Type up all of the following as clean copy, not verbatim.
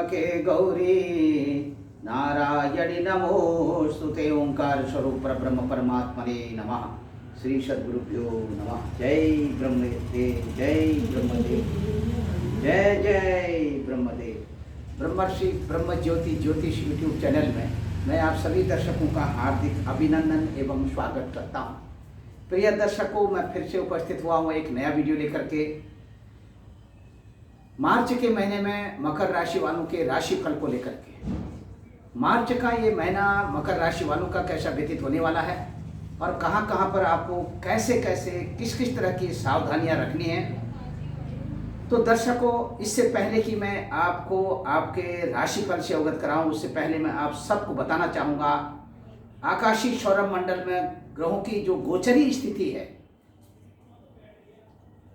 त्र्यंबके गौरी नारायणी नमोस्तुते। ओंकार स्वरूप ब्रह्म परमात्मने नमः। श्री सद्गुरुभ्यो नमः। जय ब्रह्मदेव, जय ब्रह्मदेव, जय जय ब्रह्मदेव। ब्रह्मर्षि ब्रह्म ज्योति ज्योतिष यूट्यूब चैनल में मैं आप सभी दर्शकों का हार्दिक अभिनंदन एवं स्वागत करता हूँ। प्रिय दर्शकों, मैं फिर से उपस्थित हुआ हूँ एक नया वीडियो लेकर के। मार्च के महीने में मकर राशि वालों के राशिफल को लेकर के। मार्च का ये महीना मकर राशि वालों का कैसा व्यतीत होने वाला है और कहाँ कहाँ पर आपको कैसे कैसे किस किस तरह की सावधानियां रखनी है। तो दर्शकों, इससे पहले कि मैं आपको आपके राशिफल से अवगत कराऊं, उससे पहले मैं आप सबको बताना चाहूँगा आकाशीय सौरमंडल में ग्रहों की जो गोचरी स्थिति है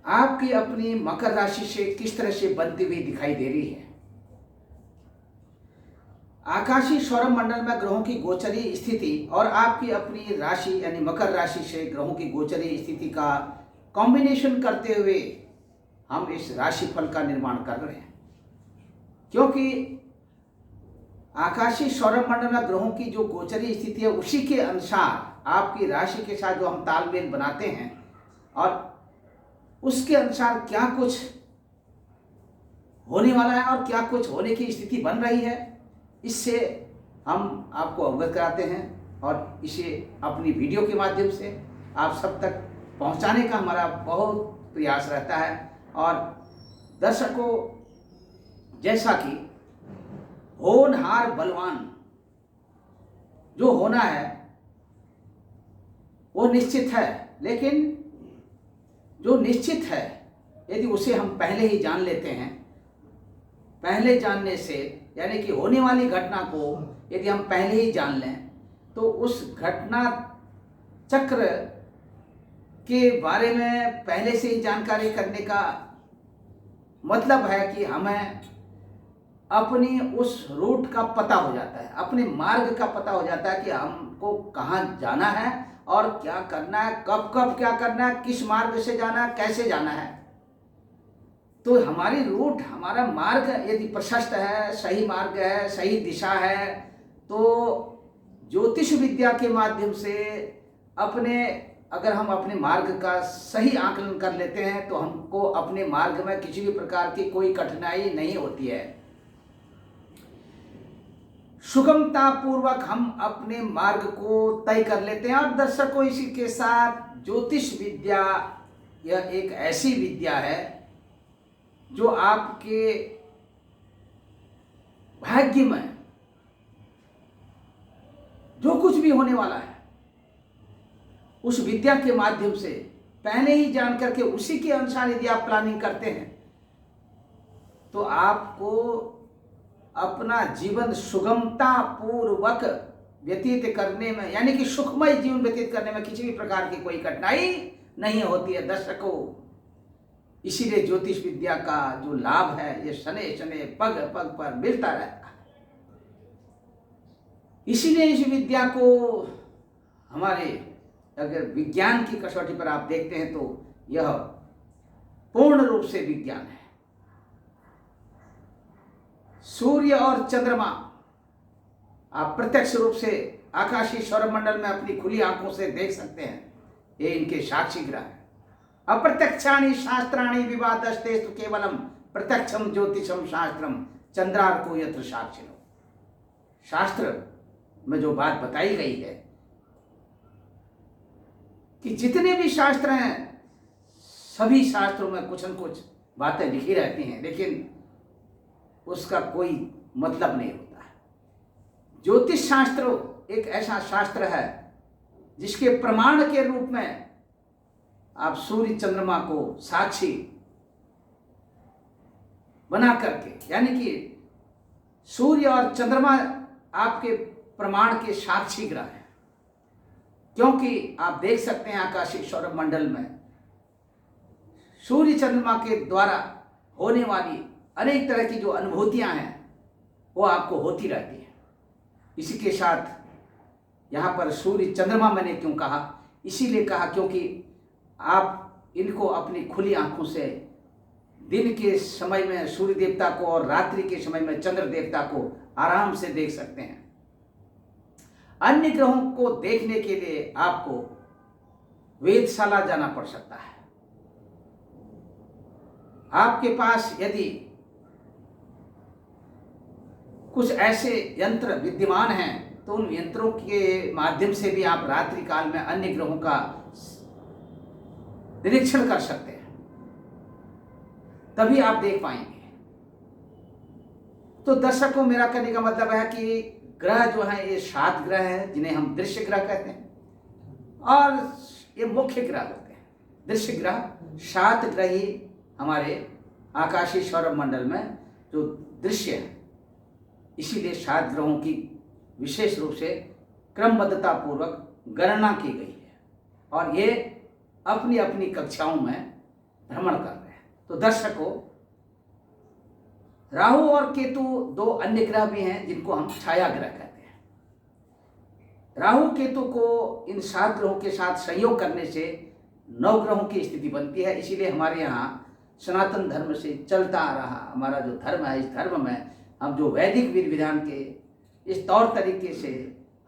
आपकी अपनी मकर राशि से किस तरह से बनती हुई दिखाई दे रही है। आकाशीय सौरमंडल में ग्रहों की गोचरी स्थिति और आपकी अपनी राशि यानी मकर राशि से ग्रहों की गोचरी स्थिति का कॉम्बिनेशन करते हुए हम इस राशिफल का निर्माण कर रहे हैं, क्योंकि आकाशीय सौरमंडल में ग्रहों की जो गोचरी स्थिति है उसी के अनुसार आपकी राशि के साथ जो हम तालमेल बनाते हैं और उसके अनुसार क्या कुछ होने वाला है और क्या कुछ होने की स्थिति बन रही है, इससे हम आपको अवगत कराते हैं और इसे अपनी वीडियो के माध्यम से आप सब तक पहुंचाने का हमारा बहुत प्रयास रहता है। और दर्शकों, जैसा कि होनहार बलवान जो होना है वो निश्चित है, लेकिन जो निश्चित है यदि उसे हम पहले ही जान लेते हैं, पहले जानने से यानी कि होने वाली घटना को यदि हम पहले ही जान लें तो उस घटना चक्र के बारे में पहले से ही जानकारी करने का मतलब है कि हमें अपनी उस रूट का पता हो जाता है, अपने मार्ग का पता हो जाता है कि हमको कहाँ जाना है और क्या करना है, कब कब क्या करना है, किस मार्ग से जाना है, कैसे जाना है। तो हमारी रूट, हमारा मार्ग यदि प्रशस्त है, सही मार्ग है, सही दिशा है, तो ज्योतिष विद्या के माध्यम से अगर हम अपने मार्ग का सही आकलन कर लेते हैं तो हमको अपने मार्ग में किसी भी प्रकार की कोई कठिनाई नहीं होती है। सुगमता पूर्वक हम अपने मार्ग को तय कर लेते हैं। और दर्शकों, इसी के साथ ज्योतिष विद्या यह एक ऐसी विद्या है जो आपके भाग्य में जो कुछ भी होने वाला है उस विद्या के माध्यम से पहले ही जान करके उसी के अनुसार यदि आप प्लानिंग करते हैं तो आपको अपना जीवन सुगमता पूर्वक व्यतीत करने में यानी कि सुखमय जीवन व्यतीत करने में किसी भी प्रकार की कोई कठिनाई नहीं होती है। दर्शकों, इसीलिए ज्योतिष विद्या का जो लाभ है ये शनै शनै पग पग पर मिलता रहता है। इसीलिए इस विद्या को हमारे अगर विज्ञान की कसौटी पर आप देखते हैं तो यह पूर्ण रूप से विज्ञान है। सूर्य और चंद्रमा आप प्रत्यक्ष रूप से आकाशीय सौरमंडल में अपनी खुली आंखों से देख सकते हैं, ये इनके साक्षी ग्रह है। अप्रत्यक्षाणि शास्त्राणि विवादस्तेस्तु केवलम प्रत्यक्षम ज्योतिषम शास्त्रम चंद्रार्को यत्र साक्षिणो। शास्त्र में जो बात बताई गई है कि जितने भी शास्त्र हैं सभी शास्त्रों में कुछ न कुछ बातें लिखी रहती हैं, लेकिन उसका कोई मतलब नहीं होता है। ज्योतिष शास्त्र एक ऐसा शास्त्र है जिसके प्रमाण के रूप में आप सूर्य चंद्रमा को साक्षी बना करके यानी कि सूर्य और चंद्रमा आपके प्रमाण के साक्षी ग्रह हैं, क्योंकि आप देख सकते हैं आकाशीय सौरमंडल में सूर्य चंद्रमा के द्वारा होने वाली अनेक तरह की जो अनुभूतियां हैं वो आपको होती रहती हैं। इसी के साथ यहाँ पर सूर्य चंद्रमा मैंने क्यों कहा, इसीलिए कहा क्योंकि आप इनको अपनी खुली आंखों से दिन के समय में सूर्य देवता को और रात्रि के समय में चंद्र देवता को आराम से देख सकते हैं। अन्य ग्रहों को देखने के लिए आपको वेधशाला जाना पड़ सकता है। आपके पास यदि कुछ ऐसे यंत्र विद्यमान हैं तो उन यंत्रों के माध्यम से भी आप रात्रि काल में अन्य ग्रहों का निरीक्षण कर सकते हैं, तभी आप देख पाएंगे। तो दर्शकों, मेरा कहने का मतलब है कि ग्रह जो है ये 7 ग्रह हैं जिन्हें हम दृश्य ग्रह कहते हैं, और ये मुख्य ग्रह होते हैं। दृश्य ग्रह 7 ग्रह ही हमारे आकाशीय सौरमंडल में जो दृश्य है, इसीलिए 7 ग्रहों की विशेष रूप से क्रमबद्धता पूर्वक गणना की गई है और ये अपनी अपनी कक्षाओं में भ्रमण कर रहे हैं। तो दर्शकों, राहु और केतु 2 अन्य ग्रह भी हैं जिनको हम छाया ग्रह कहते हैं। राहु केतु को इन 7 ग्रहों के साथ संयोग करने से 9 ग्रहों की स्थिति बनती है। इसीलिए हमारे यहाँ सनातन धर्म से चलता आ रहा हमारा जो धर्म है, इस धर्म में हम जो वैदिक विधि विधान के इस तौर तरीके से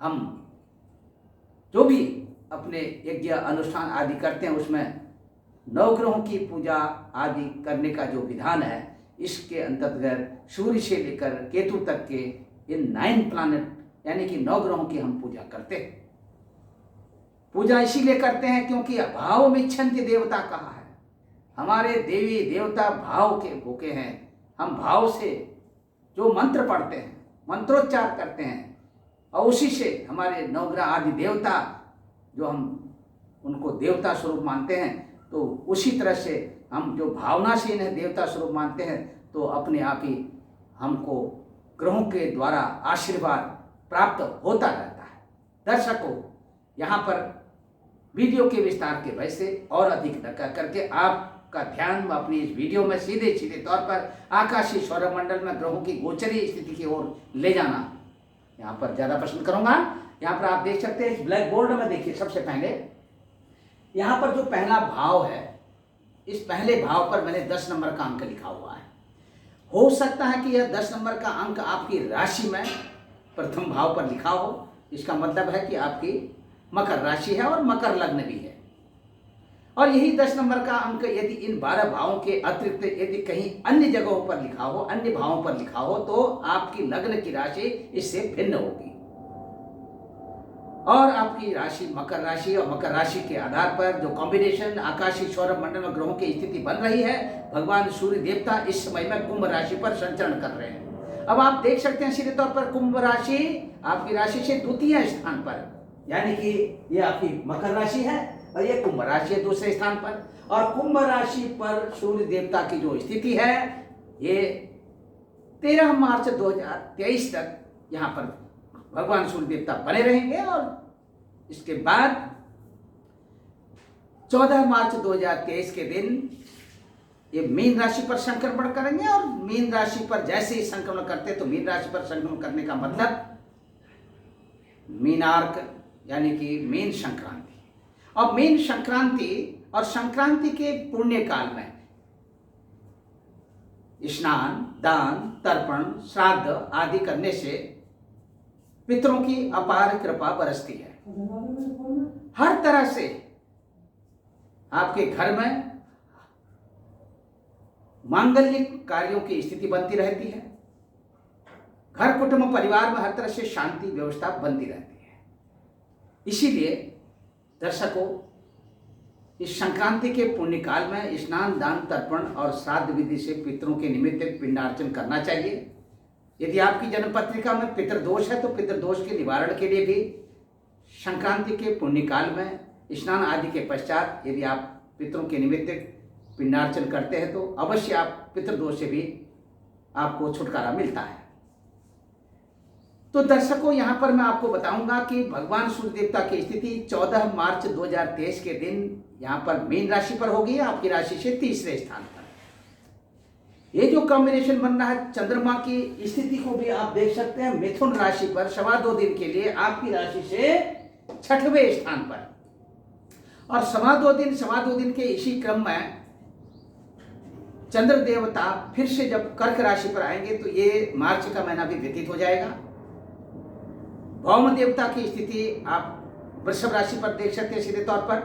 हम जो भी अपने यज्ञ अनुष्ठान आदि करते हैं, उसमें 9 ग्रहों की पूजा आदि करने का जो विधान है, इसके अंतर्गत सूर्य से लेकर केतु तक के इन 9 प्लैनेट यानी कि 9 ग्रहों की हम पूजा करते हैं। पूजा इसीलिए करते हैं क्योंकि भाव मिच्छन्ति देवता कहा है। हमारे देवी देवता भाव के भूखे हैं। हम भाव से जो मंत्र पढ़ते हैं, मंत्रोच्चार करते हैं, और उसी से हमारे 9 ग्रह आदि देवता जो हम उनको देवता स्वरूप मानते हैं, तो उसी तरह से हम जो भावना से इन्हें देवता स्वरूप मानते हैं, तो अपने आप ही हमको ग्रहों के द्वारा आशीर्वाद प्राप्त होता रहता है। दर्शकों, यहाँ पर वीडियो के विस्तार के वजह से और अधिक न करके आपका ध्यान अपनी इस वीडियो में सीधे सीधे तौर पर आकाशीय सौरमंडल में ग्रहों की गोचरीय स्थिति की ओर ले जाना यहाँ पर ज़्यादा पसंद करूँगा। यहाँ पर आप देख सकते हैं इस ब्लैक बोर्ड में, देखिए सबसे पहले यहाँ पर जो पहला भाव है, इस पहले भाव पर मैंने 10 नंबर का अंक लिखा हुआ है। हो सकता है कि यह 10 नंबर का अंक आपकी राशि में प्रथम भाव पर लिखा हो। इसका मतलब है कि आपकी मकर राशि है और मकर लग्न भी है। और यही 10 नंबर का अंक यदि इन 12 भावों के अतिरिक्त यदि कहीं अन्य जगहों पर लिखा हो, अन्य भावों पर लिखा हो, तो आपकी लग्न की राशि इससे भिन्न होगी और आपकी राशि मकर राशि, और मकर राशि के आधार पर जो कॉम्बिनेशन आकाशीय सौरमंडल में ग्रहों की स्थिति बन रही है, भगवान सूर्य देवता इस समय में कुंभ राशि पर संचरण कर रहे हैं। अब आप देख सकते हैं सीधे तौर पर कुंभ राशि आपकी राशि से द्वितीय स्थान पर, यानी कि ये आपकी मकर राशि है और ये कुंभ राशि है दूसरे स्थान पर। और कुंभ राशि पर सूर्य देवता की जो स्थिति है, ये 13 मार्च 2023 तक यहाँ पर भगवान सूर्य देवता बने रहेंगे और इसके बाद 14 मार्च 2023 के दिन ये मीन राशि पर संक्रमण करेंगे। और मीन राशि पर जैसे ही संक्रमण करते तो मीन राशि पर संक्रमण करने का मतलब मीनार्क यानी कि मीन संक्रांति, और मीन संक्रांति और संक्रांति के पुण्य काल में स्नान, दान, तर्पण, श्राद्ध आदि करने से पितरों की अपार कृपा बरसती है। हर तरह से आपके घर में मांगलिक कार्यों की स्थिति बनती रहती है। घर कुटुंब परिवार में हर तरह से शांति व्यवस्था बनती रहती है। इसीलिए दर्शकों, इस संक्रांति के पुण्य काल में स्नान, दान, तर्पण और श्राद्ध विधि से पितरों के निमित्त पिंडार्चन करना चाहिए। यदि आपकी जन्म पत्रिका में पितृदोष है तो पितृदोष के निवारण के लिए भी संक्रांति के पुण्य काल में स्नान आदि के पश्चात यदि आप पितरों के निमित्त पिंडार्चन करते हैं तो अवश्य आप पितृदोष से भी आपको छुटकारा मिलता है। तो दर्शकों, यहाँ पर मैं आपको बताऊंगा कि भगवान सूर्य देवता की स्थिति 14 मार्च 2023 के दिन यहाँ पर मीन राशि पर होगी, आपकी राशि से तीसरे स्थान पर। ये जो कॉम्बिनेशन बन रहा है, चंद्रमा की स्थिति को भी आप देख सकते हैं मिथुन राशि पर 2.25 दिन के लिए आपकी राशि से 6वें स्थान पर। और 2.25 दिन के इसी क्रम में चंद्र देवता फिर से जब कर्क राशि पर आएंगे तो ये मार्च का महीना भी व्यतीत हो जाएगा। भौम देवता की स्थिति आप वृषभ राशि पर देख सकते हैं। सीधे तौर पर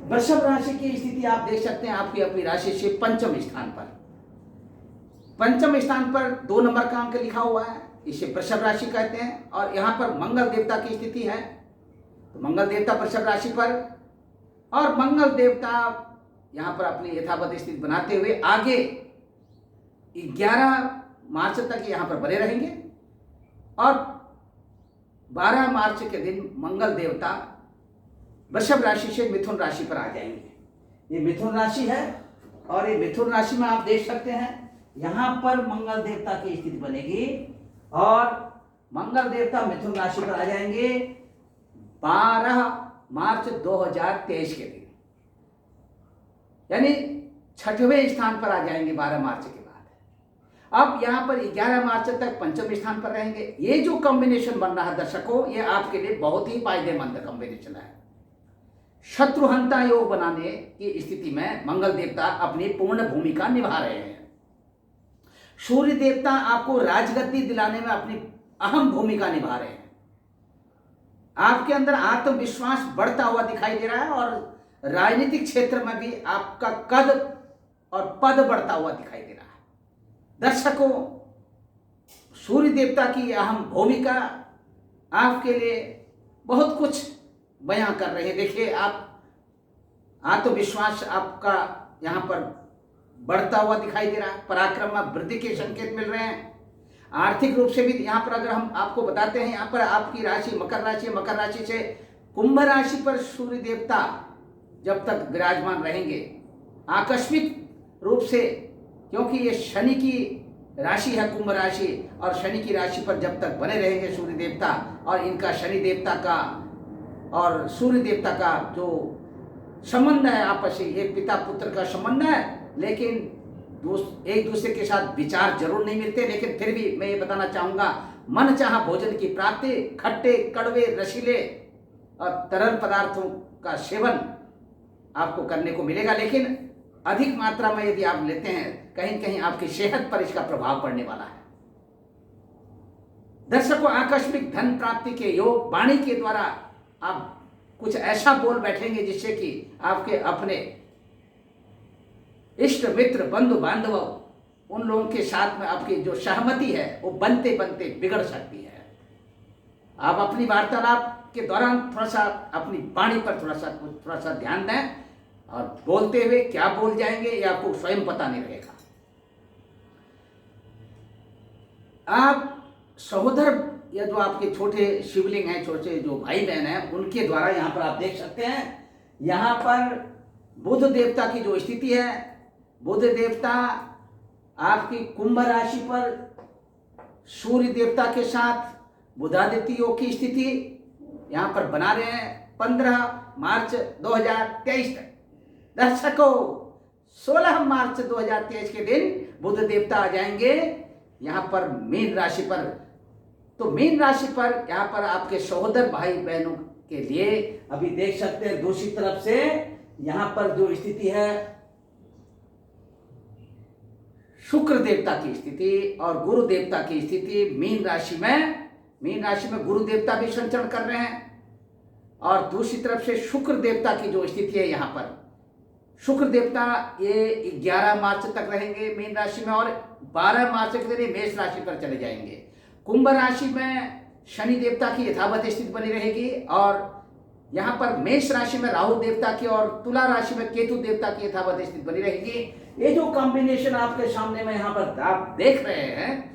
वृषभ राशि की स्थिति आप देख सकते हैं आपकी अपनी राशि से पंचम स्थान पर, पंचम स्थान पर 2 नंबर का अंक लिखा हुआ है, इसे वृषभ राशि कहते हैं। और यहाँ पर मंगल देवता की स्थिति है, तो मंगल देवता वृषभ राशि पर, और मंगल देवता यहाँ पर अपनी यथावत स्थिति बनाते हुए आगे 11 मार्च तक यहाँ पर बने रहेंगे। और 12 मार्च के दिन मंगल देवता वृषभ राशि से मिथुन राशि पर आ जाएंगे। ये मिथुन राशि है, और ये मिथुन राशि में आप देख सकते हैं यहाँ पर मंगल देवता की स्थिति बनेगी, और मंगल देवता मिथुन राशि पर आ जाएंगे 12 मार्च 2023 के दिन, यानी 6वें स्थान पर आ जाएंगे 12 मार्च के बाद। अब यहाँ पर 11 मार्च तक पंचम स्थान पर रहेंगे। ये जो कॉम्बिनेशन बन रहा है दर्शकों, ये आपके लिए बहुत ही फायदेमंद कॉम्बिनेशन है। शत्रुहंता योग बनाने की स्थिति में मंगल देवता अपनी पूर्ण भूमिका निभा रहे हैं। सूर्य देवता आपको राजगद्दी दिलाने में अपनी अहम भूमिका निभा रहे हैं। आपके अंदर आत्मविश्वास बढ़ता हुआ दिखाई दे रहा है, और राजनीतिक क्षेत्र में भी आपका कद और पद बढ़ता हुआ दिखाई दे रहा है। दर्शकों, सूर्य देवता की अहम भूमिका आपके लिए बहुत कुछ बयां कर रहे हैं। देखिए, आप आत्मविश्वास आपका यहाँ पर बढ़ता हुआ दिखाई दे रहा है, पराक्रम में वृद्धि के संकेत मिल रहे हैं। आर्थिक रूप से भी यहाँ पर अगर हम आपको बताते हैं, यहाँ पर आपकी राशि मकर राशि, मकर राशि से कुंभ राशि पर सूर्य देवता जब तक विराजमान रहेंगे, आकस्मिक रूप से, क्योंकि ये शनि की राशि है कुंभ राशि, और शनि की राशि पर जब तक बने रहेंगे सूर्य देवता, और इनका शनि देवता का और सूर्य देवता का जो संबंध है आपस में, ये पिता पुत्र का संबंध है, लेकिन एक दूसरे के साथ विचार जरूर नहीं मिलते। लेकिन फिर भी मैं ये बताना चाहूँगा, मन चाहा भोजन की प्राप्ति, खट्टे कड़वे रसीले और तरल पदार्थों का सेवन आपको करने को मिलेगा, लेकिन अधिक मात्रा में यदि आप लेते हैं, कहीं कहीं आपकी सेहत पर इसका प्रभाव पड़ने वाला है। दर्शकों, आकस्मिक धन प्राप्ति के योग, वाणी के द्वारा आप कुछ ऐसा बोल बैठेंगे जिससे कि आपके अपने इष्ट मित्र बंधु बांधव, उन लोगों के साथ में आपकी जो सहमति है वो बनते बनते बिगड़ सकती है। आप अपनी वार्तालाप के दौरान थोड़ा सा अपनी वाणी पर थोड़ा सा ध्यान दें, और बोलते हुए क्या बोल जाएंगे ये आपको स्वयं पता नहीं रहेगा। आप सहोदर या जो आपके छोटे शिवलिंग हैं, छोटे जो भाई बहन हैं, उनके द्वारा यहाँ पर आप देख सकते हैं, यहाँ पर बुध देवता की जो स्थिति है, बुध देवता आपकी कुंभ राशि पर सूर्य देवता के साथ बुधादित्य योग की स्थिति यहाँ पर बना रहे हैं 15 मार्च 2023 तक। दर्शकों, 16 मार्च 2023 के दिन बुध देवता आ जाएंगे यहाँ पर मीन राशि पर। तो मीन राशि पर यहाँ पर आपके सहोदर भाई बहनों के लिए अभी देख सकते हैं, दूसरी तरफ से यहाँ पर जो स्थिति है, शुक्र देवता की स्थिति और गुरु देवता की स्थिति मीन राशि में गुरु देवता भी संचरण कर रहे हैं, और दूसरी तरफ से शुक्र देवता की जो स्थिति है, यहाँ पर शुक्र देवता ये 11 मार्च तक रहेंगे मीन राशि में, और 12 मार्च के दिन मेष राशि पर चले जाएंगे। कुंभ राशि में शनि देवता की यथावत स्थिति बनी रहेगी, और यहाँ पर मेष राशि में राहु देवता की और तुला राशि में केतु देवता की यथावत स्थिति बनी रहेगी। ये जो कॉम्बिनेशन आपके सामने में यहाँ पर आप देख रहे हैं,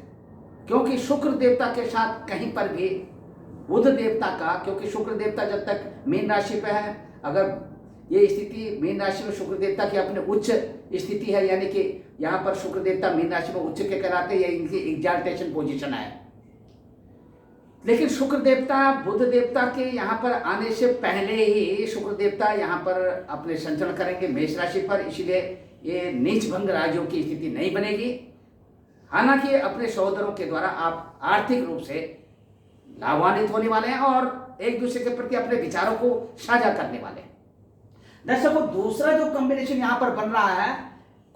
क्योंकि शुक्र देवता के साथ कहीं पर भी बुध देवता का, क्योंकि शुक्र देवता जब तक मीन राशि पे है, अगर ये स्थिति मीन राशि में शुक्र देवता की अपने उच्च स्थिति है, यानी कि यहाँ पर शुक्र देवता मीन राशि में उच्च के कहलाते हैं, इनकी एग्जाल्टेशन पोजीशन है। लेकिन शुक्र देवता बुध देवता के यहाँ पर आने से पहले ही शुक्र देवता यहाँ पर अपने संचरण करेंगे मेष राशि पर, इसीलिए ये नीच भंग राजयोग की स्थिति नहीं बनेगी। हालांकि अपने सहोदरों के द्वारा आप आर्थिक रूप से लाभान्वित होने वाले हैं, और एक दूसरे के प्रति अपने विचारों को साझा करने वाले हैं। दर्शकों, दूसरा जो कॉम्बिनेशन यहाँ पर बन रहा है,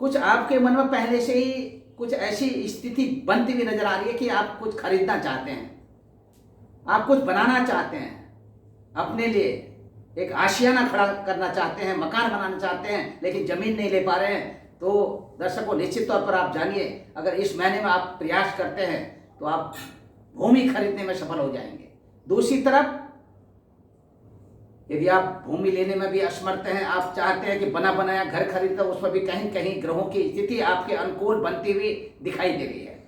कुछ आपके मन में पहले से ही कुछ ऐसी स्थिति बनती हुई नजर आ रही है कि आप कुछ खरीदना चाहते हैं, आप कुछ बनाना चाहते हैं, अपने लिए एक आशियाना खड़ा करना चाहते हैं, मकान बनाना चाहते हैं, लेकिन जमीन नहीं ले पा रहे हैं। तो दर्शकों, निश्चित तौर पर आप जानिए, अगर इस महीने में आप प्रयास करते हैं तो आप भूमि खरीदने में सफल हो जाएंगे। दूसरी तरफ यदि आप भूमि लेने में भी असमर्थ हैं, आप चाहते हैं कि बना बनाया घर खरीदना, उसमें भी कहीं कहीं ग्रहों की स्थिति आपके अनुकूल बनती हुई दिखाई दे रही है।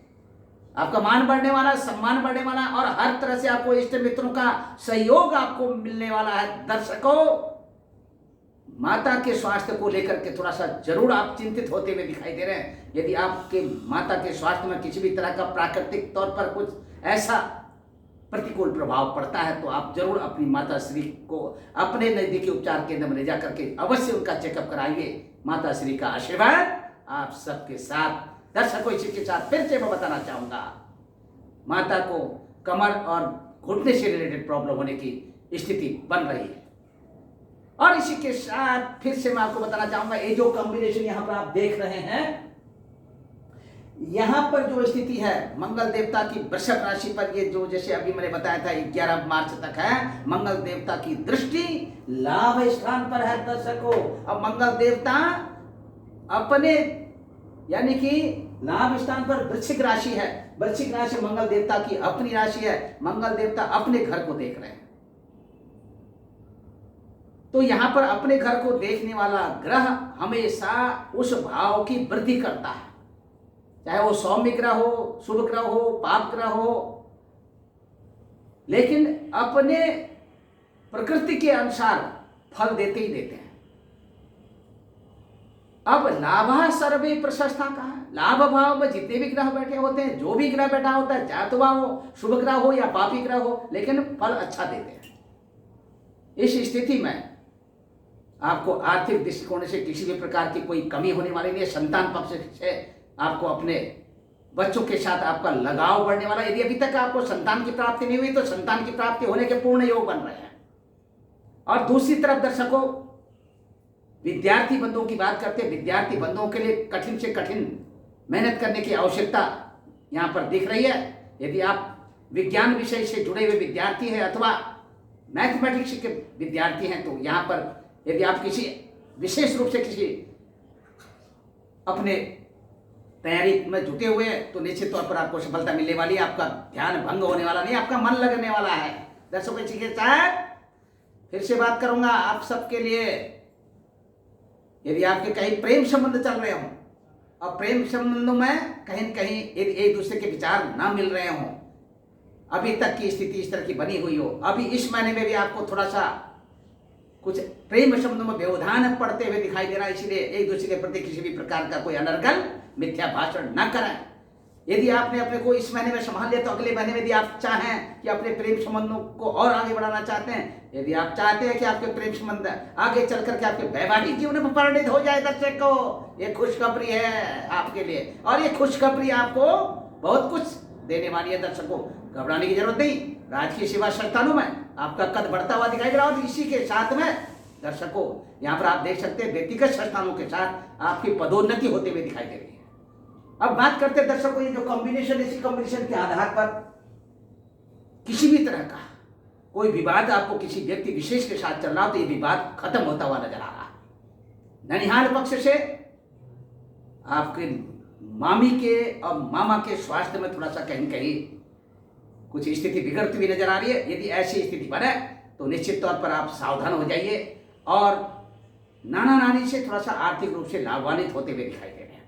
आपका मान बढ़ने वाला, सम्मान बढ़ने वाला, और हर तरह से आपको इष्ट मित्रों का सहयोग आपको मिलने वाला है। दर्शकों, माता के स्वास्थ्य को लेकर के थोड़ा सा जरूर आप चिंतित होते हुए दिखाई दे रहे हैं। यदि आपके माता के स्वास्थ्य में किसी भी तरह का प्राकृतिक तौर पर कुछ ऐसा प्रतिकूल प्रभाव पड़ता है तो आप जरूर अपनी माता श्री को अपने नजदीकी उपचार केंद्र में ले जा करके अवश्य उनका चेकअप कराइए। माता श्री का आशीर्वाद आप सबके साथ। दर्शकों, इसी के साथ फिर से मैं बताना चाहूंगा, माता को कमर और घुटने से रिलेटेड प्रॉब्लम होने की स्थिति बन रही है। और इसी के साथ फिर से मैं आपको बताना चाहूंगा, ये जो कॉम्बिनेशन यहां पर आप देख रहे हैं, यहां पर जो स्थिति है मंगल देवता की वृषभ राशि पर, ये जो जैसे अभी मैंने बताया था 11 मार्च तक है, मंगल देवता की दृष्टि लाभ स्थान पर है। दर्शकों, अब मंगल देवता अपने यानी कि लाभ स्थान पर वृश्चिक राशि है, वृश्चिक राशि मंगल देवता की अपनी राशि है, मंगल देवता अपने घर को देख रहे हैं। तो यहां पर अपने घर को देखने वाला ग्रह हमेशा उस भाव की वृद्धि करता है, चाहे वो सौम्य ग्रह हो, शुभ ग्रह हो, पाप ग्रह हो, लेकिन अपने प्रकृति के अनुसार फल देते ही देते हैं। अब लाभा सर्वे प्रशस्ता कहा, लाभ भाव में जितने भी ग्रह बैठे होते हैं, जो भी ग्रह बैठा होता है, चाहे तो वह शुभ ग्रह हो या पापी ग्रह हो, लेकिन फल अच्छा देते हैं। इस स्थिति में आपको आर्थिक दृष्टिकोण से किसी भी प्रकार की कोई कमी होने वाली नहीं है। संतान पक्ष से आपको अपने बच्चों के साथ आपका लगाव बढ़ने वाला। यदि अभी तक आपको संतान की प्राप्ति नहीं हुई तो संतान की प्राप्ति होने के पूर्ण योग बन रहे हैं। और दूसरी तरफ दर्शकों, विद्यार्थी बंधुओं की बात करते हैं, विद्यार्थी बंधुओं के लिए कठिन से कठिन मेहनत करने की आवश्यकता यहाँ पर दिख रही है। यदि आप विज्ञान विषय से जुड़े हुए विद्यार्थी हैं अथवा मैथमेटिक्स के विद्यार्थी हैं, तो यहाँ पर यदि आप किसी विशेष रूप से किसी अपने तैयारी में जुटे हुए हैं तो निश्चित तौर पर आपको सफलता मिलने वाली है। आपका ध्यान भंग होने वाला नहीं, आपका मन लगने वाला है। दर्शकों, इसी के साथ फिर से बात करूंगा आप सबके लिए, यदि आपके कहीं प्रेम संबंध चल रहे हों और प्रेम संबंधों में कहीं न कहीं यदि एक दूसरे के विचार ना मिल रहे हों, अभी तक की स्थिति इस तरह की बनी हुई हो, अभी इस महीने में भी आपको थोड़ा सा कुछ प्रेम संबंधों में व्यवधान पड़ते हुए दिखाई दे रहा है, इसलिए एक दूसरे के प्रति किसी भी प्रकार का कोई अनर्गल मिथ्या भाषण न करें। यदि आपने अपने को इस महीने में संभाल लिया तो अगले महीने में यदि आप चाहें कि अपने प्रेम संबंधों को और आगे बढ़ाना चाहते हैं, यदि आप चाहते हैं कि आपके प्रेम संबंध आगे चल करके आपके वैवाहिक जीवन में परिणित हो जाए, दर्शकों, ये खुशखबरी है आपके लिए, और ये खुशखबरी आपको बहुत कुछ देने वाली है। दर्शकों, घबराने की जरूरत नहीं। राजकीय सेवा संस्थानों में आपका कद बढ़ता हुआ दिखाई दे रहा है। और इसी के साथ में दर्शकों, यहाँ पर आप देख सकते हैं व्यक्तिगत संस्थानों के साथ आपकी पदोन्नति होते हुए दिखाई दे रही है। अब बात करते हैं दर्शकों, ये जो कॉम्बिनेशन, इसी कॉम्बिनेशन के आधार पर किसी भी तरह का कोई विवाद आपको किसी व्यक्ति विशेष के साथ चल रहा हो तो ये विवाद खत्म होता हुआ नजर आ रहा है। ननिहाल पक्ष से आपके मामी के और मामा के स्वास्थ्य में थोड़ा सा कहीं कहीं कुछ स्थिति बिगड़ती हुई नजर आ रही है। यदि ऐसी स्थिति बने तो निश्चित तौर पर आप सावधान हो जाइए और नाना नानी से थोड़ा सा आर्थिक रूप से लाभान्वित होते हुए दिखाई दे रहे हैं।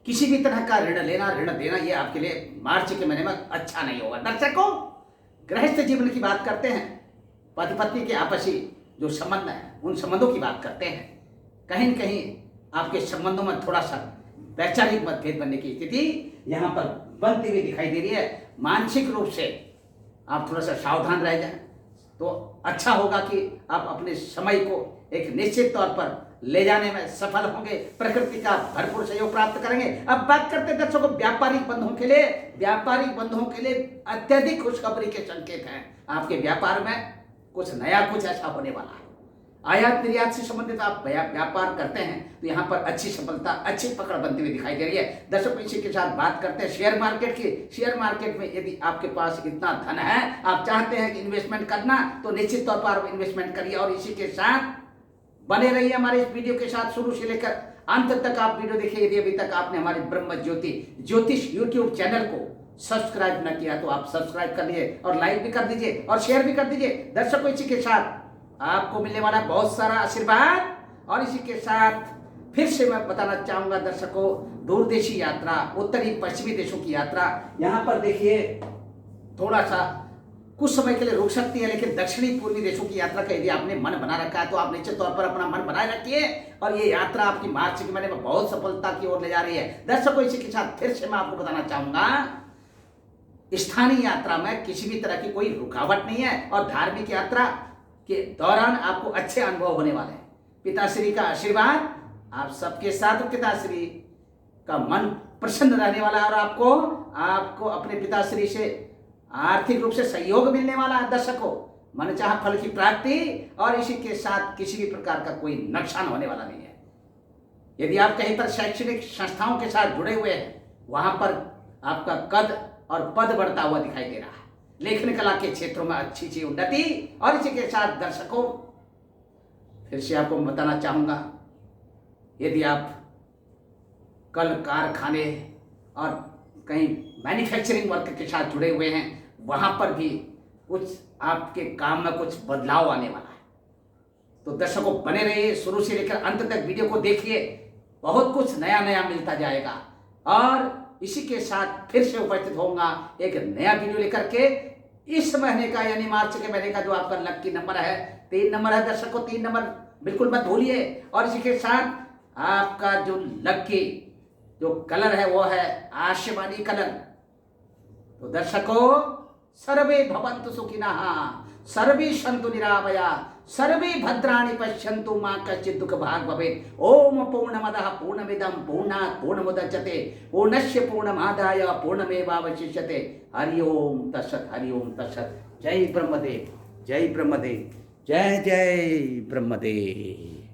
किसी भी तरह का ऋण लेना ऋण देना ये आपके लिए मार्च के महीने में अच्छा नहीं होगा। दर्शकों, गृहस्थ जीवन की बात करते हैं, पति पत्नी के आपसी जो संबंध है उन संबंधों की बात करते हैं। कहीं न कहीं आपके संबंधों में थोड़ा सा वैचारिक मतभेद बनने की स्थिति यहाँ पर बनती हुई दिखाई दे रही है। मानसिक रूप से आप थोड़ा सा सावधान रह जाएं तो अच्छा होगा कि आप अपने समय को एक निश्चित तौर पर ले जाने में सफल होंगे, प्रकृति का भरपूर सहयोग प्राप्त करेंगे। अब बात करते हैं दर्शकों व्यापारिक बंधुओं के लिए। व्यापारिक बंधुओं के लिए अत्यधिक खुशखबरी के संकेत हैं। आपके व्यापार में कुछ नया कुछ ऐसा होने वाला है। आयात निर्यात से संबंधित आप व्यापार करते हैं तो यहाँ पर अच्छी सफलता, अच्छी पकड़ बनती हुई दिखाई दे रही है। दर्शकों, इसी के साथ बात करते हैं शेयर मार्केट की। शेयर मार्केट में यदि आपके पास इतना धन है, आप चाहते हैं कि इन्वेस्टमेंट करना, तो निश्चित तौर पर आप इन्वेस्टमेंट करिए। और इसी के साथ बने रहिए हमारे इस वीडियो के साथ, शुरू से लेकर अंत तक आप वीडियो देखिए। यदि अभी तक आपने हमारे ब्रह्म ज्योति ज्योतिष यूट्यूब चैनल को सब्सक्राइब न किया तो आप सब्सक्राइब कर लीजिए और लाइक भी कर दीजिए और शेयर भी कर दीजिए। दर्शकों, इसी के साथ आपको मिलने वाला बहुत सारा आशीर्वाद। और इसी के साथ फिर से मैं बताना चाहूंगा दर्शकों, दूरदेशी यात्रा, उत्तरी पश्चिमी देशों की यात्रा, यहाँ पर देखिए थोड़ा सा कुछ समय के लिए रुक सकती है, लेकिन दक्षिणी पूर्वी देशों की यात्रा का यदि आपने मन बना रखा है तो आप निश्चित तौर पर अपना मन बनाए रखिए। और ये यात्रा आपकी मार्च के महीने में बहुत सफलता की ओर ले जा रही है। दर्शकों, इसी के साथ फिर से मैं आपको बताना चाहूंगा, स्थानीय यात्रा में किसी भी तरह की कोई रुकावट नहीं है और धार्मिक यात्रा के दौरान आपको अच्छे अनुभव होने वाले हैं। पिताश्री का आशीर्वाद आप सबके साथ, पिताश्री का मन प्रसन्न रहने वाला है और आपको अपने पिताश्री से आर्थिक रूप से सहयोग मिलने वाला है। दर्शकों, मनचाहा फल की प्राप्ति और इसी के साथ किसी भी प्रकार का कोई नुकसान होने वाला नहीं है। यदि आप कहीं पर शैक्षणिक संस्थाओं के साथ जुड़े हुए हैं, वहां पर आपका कद और पद बढ़ता हुआ दिखाई दे रहा है। लेखन कला के क्षेत्रों में अच्छी उन्नति। और इसी के साथ दर्शकों, फिर से आपको बताना चाहूंगा, यदि आप कल कारखाने और कहीं मैन्युफैक्चरिंग वर्क के साथ जुड़े हुए हैं, वहां पर भी कुछ आपके काम में कुछ बदलाव आने वाला है। तो दर्शकों, बने रहिए, शुरू से लेकर अंत तक वीडियो को देखिए, बहुत कुछ नया नया मिलता जाएगा। और इसी के साथ फिर से उपस्थित होऊंगा एक नया वीडियो लेकर के। इस महीने का यानी मार्च के महीने का जो आपका लकी नंबर है 3 नंबर है। दर्शकों, 3 नंबर बिल्कुल मत भूलिए। और इसी के साथ आपका जो लकी जो कलर है वो है आसमानी कलर। तो दर्शकों, सर्वे भवन्तु सुखिनः, सर्वे सन्तु निरामया, सर्वे भद्राणि पश्यन्तु मा कश्चित् दुःख भाग् भवेत्। ओम पूर्णमदः पूर्णमिदं पूर्णात् पूर्णमुदच्यते पूर्णस्य पूर्णमादाय पूर्णमेवावशिष्यते। हरि ओम तत्सत्, हरि ओम तत्सत्। जय ब्रह्मदेव, जय ब्रह्मदेव, जय जय ब्रह्मदेव।